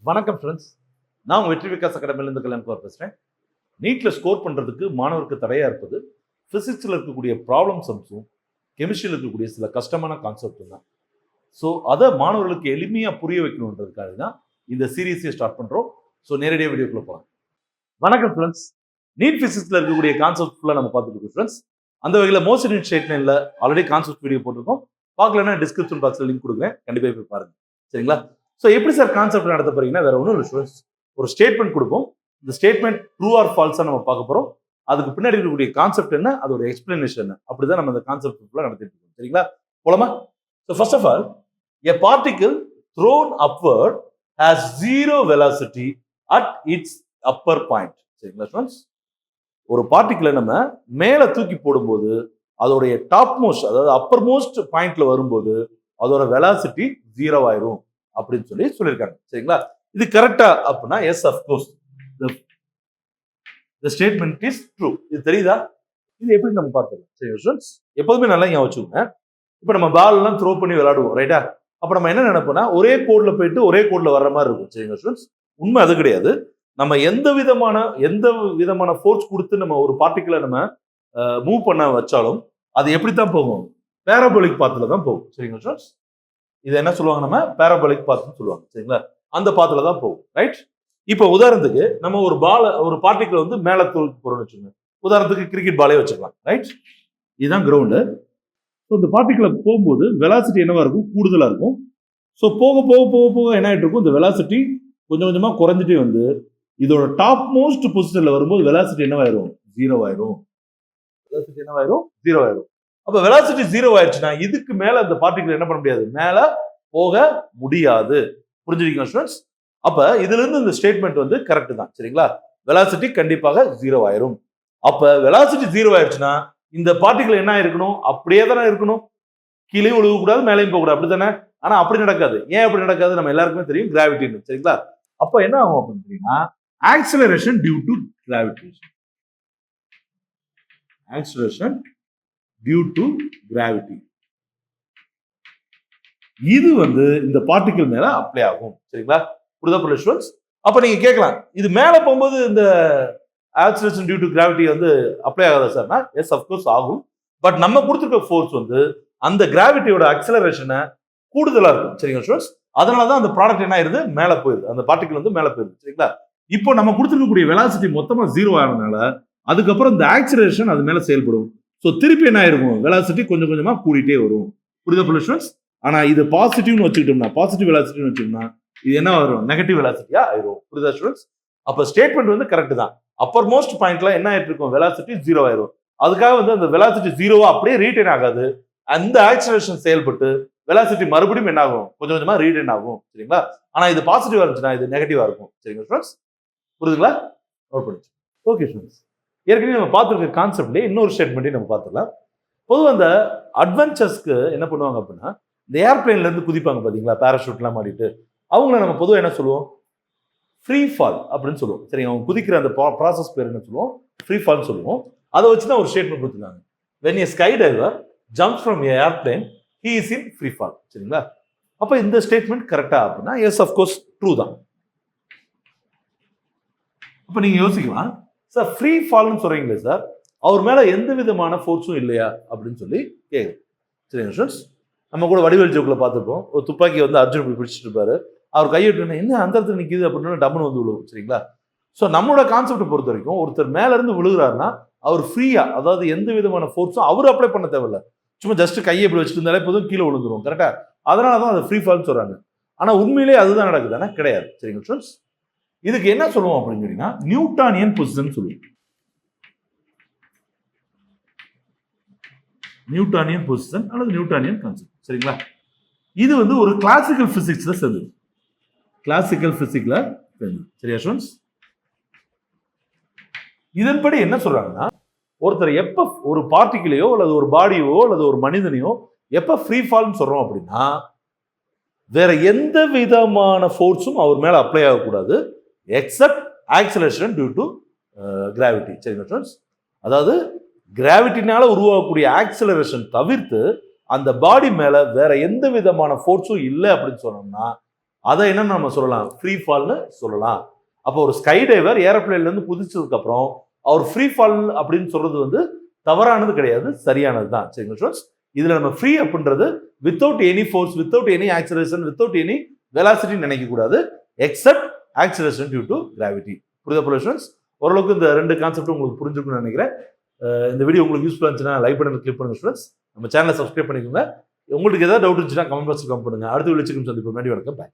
வணக்கம் ஃப்ரெண்ட்ஸ், நான் உங்கள் வெற்றி விகாஸ் அகாடமியிலேருந்து கல்யாணம் பேசுகிறேன். நீட்டில் ஸ்கோர் பண்ணுறதுக்கு மாணவருக்கு தடையாக இருப்பது ஃபிசிக்ஸில் இருக்கக்கூடிய ப்ராப்ளம் சம்ஸும் கெமிஸ்ட்ரியில் இருக்கக்கூடிய சில கஷ்டமான கான்செப்டும் தான். ஸோ அதை மாணவர்களுக்கு எளிமையாக புரிய வைக்கணுன்றதுக்காக தான் இந்த சீரீஸை ஸ்டார்ட் பண்ணுறோம். ஸோ நேரடியாக வீடியோக்குள்ளே போகலாம். வணக்கம் ஃப்ரெண்ட்ஸ், நீட் ஃபிசிக்ஸில் இருக்கக்கூடிய கான்செப்ட் ஃபுல்லாக நம்ம பார்த்துட்டு இருக்கோம் ஃப்ரெண்ட்ஸ். அந்த வகையில் மோஸ்ட் இன் ஸ்டேட்மெண்ட்டில் ஆல்ரெடி கான்செப்ட் வீடியோ போட்டிருக்கோம். பார்க்கலன்னா டிஸ்கிரிப்ஷன் பாக்ஸில் லிங்க் கொடுக்குறேன், கண்டிப்பாக போய் பாருங்கள். சரிங்களா? ஸோ எப்படி சார் கான்செப்ட் நடத்த போறீங்கன்னா வேற ஒன்றும் இல்லை, ஒரு ஸ்டேட்மெண்ட் கொடுப்போம். இந்த ஸ்டேட்மெண்ட் ட்ரூ ஆர் ஃபால்ஸா நம்ம பார்க்க போறோம். அதுக்கு பின்னாடி இருக்கக்கூடிய கான்செப்ட் என்ன, அதோட எக்ஸ்பிளனேஷன் என்ன, அப்படிதான் நம்ம இந்த கான்செப்ட் ஃபுல்லாக நடத்திட்டு இருக்கோம். சரிங்களா? போலாமா? So first of all, a particle thrown upward has zero velocity at its upper point. சரிங்களா ஃப்ரெண்ட்ஸ்? ஒரு பார்ட்டிகிளை நம்ம மேலே தூக்கி போடும்போது அதோடைய டாப் மோஸ்ட், அதாவது அப்பர் மோஸ்ட் பாயிண்ட்ல வரும்போது அதோட வெலாசிட்டி 0 ஆயிரும் அப்படின்னு சொல்லியிருக்காங்க. சரிங்களா? இது கரெக்டா அப்படின்னா yes, of course the statement is true. இது தெரியுதா? இது எப்படி நம்ம பார்த்துக்கலாம்? சரி ஸ்டூடண்ட்ஸ், எப்போதுமே நல்லா ஞாபகம் வச்சுக்கோங்க. இப்போ நம்ம பால் எல்லாம் த்ரோ பண்ணி விளையாடுவோம், ரைட்டா? அப்போ நம்ம என்ன நினைப்போம்னா ஒரே கோட்ல போயிட்டு ஒரே கோட்ல வர்ற மாதிரி இருக்கும். சரிங்க ஸ்டூடண்ட்ஸ், உண்மை அது கிடையாது. நம்ம எந்த விதமான ஃபோர்ஸ் கொடுத்து நம்ம ஒரு பார்ட்டிகுலர் நம்ம மூவ் பண்ண வச்சாலும் அது எப்படித்தான் போகும்? பேராபோலிக் பாத்துல தான் போகும். சரிங்க ஸ்டூடண்ட்ஸ், இது என்ன சொல்லுவாங்க? நம்ம பேராபோலிக் பாத்னு சொல்லுவாங்க. சரிங்களா? அந்த பாத்துல தான் போகும், ரைட்? இப்போ உதாரணத்துக்கு நம்ம ஒரு பார்ட்டிகிள் வந்து மேல தூக்கி போறோம்னு வச்சுக்கோங்க. உதாரணத்துக்கு கிரிக்கெட் பாலே வச்சுக்கலாம், ரைட்? இதுதான் கிரவுண்டு. ஸோ இந்த பார்ட்டிகிள போகும்போது வெலாசிட்டி என்னவா இருக்கும்? கூடுதலா இருக்கும். ஸோ போக போக போக போக என்ன ஆயிட்டு இருக்கும்? இந்த வெலாசிட்டி கொஞ்சம் கொஞ்சமா குறைஞ்சிட்டே வந்து இதோட டாப் மோஸ்ட் பொசிஷன்ல வரும்போது வெலாசிட்டி என்னவாயிரும்? 0 ஆயிரும். வெலாசிட்டி என்னவாயிரும்? 0 ஆயிரும். அப்ப வெலாசிட்டி 0 ஆயிடுச்சுன்னா இதுக்கு மேல அந்த பார்ட்டிகிள் என்ன பண்ண முடியாது? மேல போக முடியாது. புரிஞ்சுக்கிங்களா ஸ்டூடண்ட்ஸ்? அப்ப இதுல இருந்து இந்த ஸ்டேட்மெண்ட் வந்து கரெக்ட் தான். சரிங்களா? வெலாசிட்டி கண்டிப்பாக 0 ஆயிரும். அப்ப வெலாசிட்டி 0 ஆயிடுச்சுன்னா இந்த பார்ட்டிகிள் என்ன இருக்கணும்? அப்படியே தானே இருக்கணும். கீழே விழுக கூடாது, மேலேயும் போக கூடாது, அப்படித்தானே? ஆனா அப்படி நடக்காது. ஏன் அப்படி நடக்காது? நம்ம எல்லாருக்குமே தெரியும், கிராவிட்டின்னு. சரிங்களா? அப்ப என்ன ஆகும் அப்படின்னு தெரியுமா? Acceleration due to gravitation. Acceleration due to gravity. இது வந்து இந்த பார்ட்டிகிள் மேல அப்ளை ஆகும். சரிங்களா? புரியுதா ஸ்டூடண்ட்ஸ்? அப்ப நீங்க கேட்கலாம், இது மேல போகும்போது இந்த ஆக்சிலரேஷன் டியூ டு கிராவிட்டி வந்து அப்ளை ஆகாதா சார்னா? எஸ், அஃப்கோர்ஸ் ஆகும். பட் நம்ம கொடுத்துருக்க ஃபோர்ஸ் வந்து அந்த கிராவிட்டியோட அக்சலரேஷனை கூடுதலா இருக்கும். சரிங்களா ஸ்டூடண்ட்ஸ்? அதனாலதான் அந்த ப்ராடக்ட் என்ன ஆயிருது? மேல போயிருது. அந்த பார்ட்டிகிள் வந்து மேல போயிருது. சரிங்களா? இப்போ நம்ம கொடுத்துருக்கக்கூடிய வெலாசிட்டி மொத்தமா 0 ஆனதுனால அதுக்கப்புறம் இந்த ஆக்சிலரேஷன் அது மேல செயல்படும். ஸோ திருப்பி என்ன ஆயிருக்கும்? வெலாசிட்டி கொஞ்சம் கொஞ்சமா கூடிட்டே வரும். புரியுதா ஸ்டூடண்ட்ஸ்? ஆனா இது பாசிட்டிவ்னு வச்சுக்கிட்டோம்னா, பாசிட்டிவ் வெலாசிட்டின்னு வச்சுக்கிட்டோம்னா இது என்ன வரும்? நெகட்டிவ் வெலாசிட்டியா ஆயிரும். புரியுதா ஸ்டூடண்ட்ஸ்? அப்ப ஸ்டேட்மெண்ட் வந்து கரெக்ட் தான். அப்பர் மோஸ்ட் பாயிண்ட்ல என்ன ஆயிட்டு இருக்கும்? வெலாசிட்டி 0 ஆயிரும். அதுக்காக வந்து அந்த வெலாசிட்டி 0 அப்படியே ரீட்டைன் ஆகாது. அந்த ஆக்சிலரேஷன் செயல்பட்டு வெலாசிட்டி மறுபடியும் என்ன ஆகும்? கொஞ்சம் கொஞ்சமா ரீட்டைன் ஆகும். சரிங்களா? ஆனா இது பாசிட்டிவா இருந்துச்சுன்னா இது நெகட்டிவா இருக்கும். சரிங்களா ஸ்டூடண்ட்ஸ்? புரியுதுங்களா? நோட் பண்ணிச்சு. ஓகே ஸ்டூடண்ட்ஸ், ஏற்கனவே நம்ம பார்த்துருக்க கான்செப்ட்லேயே இன்னொரு ஸ்டேட்மெண்ட்டையும் நம்ம பார்த்துக்கலாம். பொதுவாக அந்த அட்வென்ச்சர்ஸ்க்கு என்ன பண்ணுவாங்க அப்படின்னா, இந்த ஏர்பிளைன்ல இருந்து குதிப்பாங்க பாத்தீங்களா, பேராஷூட்லாம் மாட்டிட்டு, அவங்கள நம்ம பொதுவாக என்ன சொல்லுவோம்? ஃப்ரீ ஃபால் அப்படின்னு சொல்லுவோம். சரி, அவங்க குதிக்கிற அந்த ப்ராசஸ் பேர் என்ன சொல்லுவோம்? ஃப்ரீ ஃபால் சொல்லுவோம். அதை வச்சு தான் ஒரு ஸ்டேட்மெண்ட் கொடுத்துருக்காங்க. when a skydiver jumps from a airplane he is in free fall. சரிங்களா? அப்ப இந்த ஸ்டேட்மெண்ட் கரெக்டா அப்படின்னா எஸ், அஃப்கோர்ஸ் ட்ரூ தான். அப்ப நீங்க யோசிக்கலாம், சார் ஃப்ரீ ஃபால்னு சொல்றீங்களே சார், அவர் மேல எந்த விதமான ஃபோர்ஸும் இல்லையா அப்படின்னு சொல்லி கேட்குறேன். சரிங்க ஸ்டூடண்ட்ஸ், நம்ம கூட வடிவேல் ஜோக்கில் பார்த்துருப்போம். ஒரு துப்பாக்கி வந்து அர்ஜுன் பிடிச்சிட்டு இருப்பாரு. அவர் கையிட்டு என்ன அந்த இடத்துல நிற்கிது அப்படின்னு டம்னு வந்து விழுவும். சரிங்களா? ஸோ நம்மளோட கான்செப்டை பொறுத்த வரைக்கும் ஒருத்தர் மேல இருந்து விழுகிறாருன்னா அவர் ஃப்ரீயா, அதாவது எந்த விதமான ஃபோர்ஸும் அவர் அப்ளை பண்ண தேவையில்ல. சும்மா ஜஸ்ட் கையை இப்படி வச்சுட்டு இருந்தாலே போதும், கீழே விழுந்துரும். கரெக்டா? அதனால தான் அது ஃப்ரீ ஃபால்னு சொல்றாங்க. ஆனா உண்மையிலேயே அதுதான் நடக்குதானே? கிடையாது. சரிங்க ஸ்டூடண்ட்ஸ், இதுக்கு என்ன சொல்லுவோம் அப்படின்னு சொன்னீங்கன்னா நியூட்டானியன் பொசிஷன் சொல்லுவோம். நியூட்டானியன் பொசிஷன் அல்லது நியூட்டானியன் கான்செப்ட். சரிங்களா? இது வந்து ஒரு கிளாசிக்கல் பிசிக்ஸ்ல சேர்ந்து, கிளாசிக்கல் பிசிக்ஸ்ல சேர்ந்து. சரியா ஸ்டூடண்ட்ஸ்? இதன்படி என்ன சொல்றாங்கன்னா, ஒருத்தர் எப்ப ஒரு பார்ட்டிகிளையோ அல்லது ஒரு பாடியோ அல்லது ஒரு மனிதனையோ எப்ப ஃப்ரீ ஃபால்னு சொல்றோம் அப்படின்னா, வேற எந்த விதமான ஃபோர்ஸும் அவர் மேல அப்ளை ஆகக்கூடாது except acceleration due to gravity. சரிங்களா ஸ்டூடண்ட்ஸ்? அதாவது கிராவிட்டினால உருவாகக்கூடிய ஆக்சிலரேஷன் தவிர்த்து அந்த பாடி மேல வேற எந்த விதமான ஃபோர்ஸும் இல்லை அப்படின்னு சொன்னோம்னா அதை என்ன நம்ம சொல்லலாம், ஃப்ரீ ஃபால்னு சொல்லலாம். அப்போ ஒரு ஸ்கை டைவர் ஏரோப்ளேன்ல இருந்து குதிச்சதுக்கு அப்புறம் அவர் ஃப்ரீ ஃபால் அப்படின்னு சொல்றது வந்து தவறானது கிடையாது, சரியானது தான். சரிங்களா ஸ்டூடெண்ட்ஸ்? இதுல நம்ம ஃப்ரீ அப்படின்றது without any force, without any acceleration, without any velocity நினைக்க கூடாது, except acceleration due to gravity. புரியுதா ஸ்டூடெண்ட்ஸ்? ஓரளவுக்கு இந்த ரெண்டு கான்செப்ட் உங்களுக்கு புரிஞ்சிருக்கும்னு நினைக்கிறேன். இந்த வீடியோ உங்களுக்கு யூஸ்ஃபுல்லாக இருந்துச்சுன்னா லைக் பண்ணி கிளிக் பண்ணுங்க ஸ்டூடெண்ட்ஸ். நம்ம சேனலை சப்ஸ்கிரைப் பண்ணிக்கோங்க. உங்களுக்கு ஏதாவது டவுட் இருந்துச்சுன்னா கமெண்ட் பாக்ஸ் கமெண்ட் பண்ணுங்க. அடுத்த வீடியோ சந்திப்போம். நன்றி, வணக்கம், பாய்.